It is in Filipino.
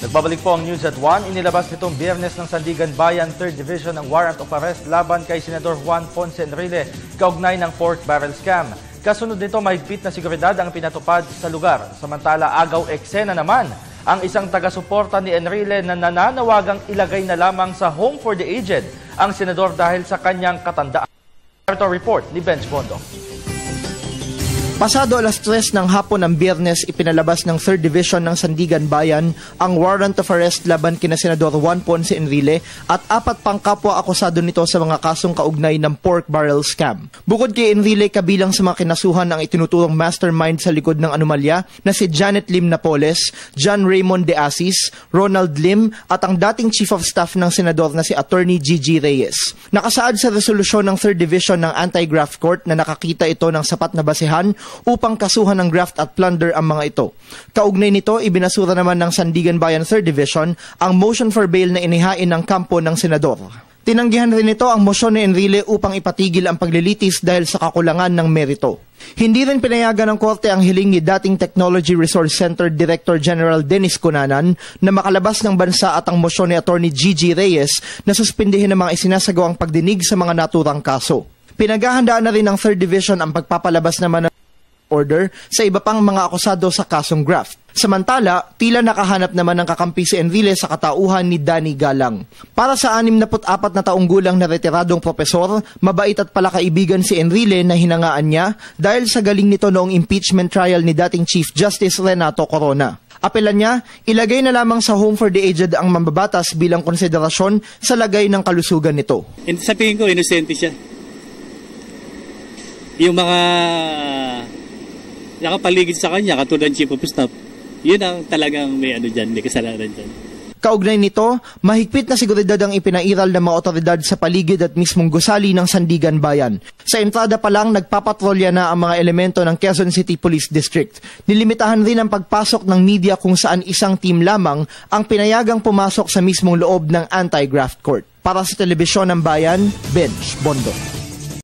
Nagbabalik po ang News at 1. Inilabas nitong Biyernes ng Sandigan Bayan 3rd Division ang warrant of arrest laban kay Senador Juan Ponce Enrile kaugnay ng pork barrel scam. Kasunod nito, mahigpit na seguridad ang pinatupad sa lugar. Samantala, agaw eksena naman ang isang taga-suporta ni Enrile na nananawagang ilagay na lamang sa Home for the Aged ang senador dahil sa kanyang katandaan. Ito report ni Benj Bondo. Pasado alas 3 ng hapon ng Biyernes, ipinalabas ng 3rd Division ng Sandigan Bayan ang warrant of arrest laban kina Senador Juan Ponce Enrile at 4 pang kapwa akusado nito sa mga kasong kaugnay ng pork barrel scam. Bukod kay Enrile, kabilang sa mga kinasuhan ang itinuturong mastermind sa likod ng anomalya na si Janet Lim Napoles, John Raymond De Asis, Ronald Lim at ang dating Chief of Staff ng Senador na si Attorney Gigi Reyes. Nakasaad sa resolusyon ng 3rd Division ng Anti-Graft Court na nakakita ito ng sapat na basehan upang kasuhan ng graft at plunder ang mga ito. Kaugnay nito, ibinasura naman ng Sandigan Bayan 3rd Division ang motion for bail na inihain ng kampo ng senador. Tinanggihan rin ito ang motion ni Enrile upang ipatigil ang paglilitis dahil sa kakulangan ng merito. Hindi rin pinayagan ng korte ang hiling ni dating Technology Resource Center Director General Dennis Cunanan na makalabas ng bansa at ang motion ni Attorney Gigi Reyes na suspindihin ang mga isinasagawang pagdinig sa mga naturang kaso. Pinaghahandaan na rin ng 3rd Division ang pagpapalabas naman ng order sa iba pang mga akusado sa kasong graft. Samantala, tila nakahanap naman ng kakampi si Enrile sa katauhan ni Danny Galang. Para sa 64 na taong gulang na retiradong propesor, mabait at palakaibigan si Enrile na hinangaan niya dahil sa galing nito noong impeachment trial ni dating Chief Justice Renato Corona. Apelan niya, ilagay na lamang sa Home for the Aged ang mambabatas bilang konsiderasyon sa lagay ng kalusugan nito. Sa tingin ko, inosente siya. Yung mga nakapaligid sa kanya, katulad ng Chief of Staff, yun ang talagang may may kasalanan dyan. Kaugnay nito, mahigpit na seguridad ang ipinairal ng mga otoridad sa paligid at mismong gusali ng Sandigan Bayan. Sa entrada pa lang, nagpapatrolya na ang mga elemento ng Quezon City Police District. Nilimitahan rin ang pagpasok ng media kung saan isang team lamang ang pinayagang pumasok sa mismong loob ng Anti-Graft Court. Para sa Telebisyon ng Bayan, Benj Bondo.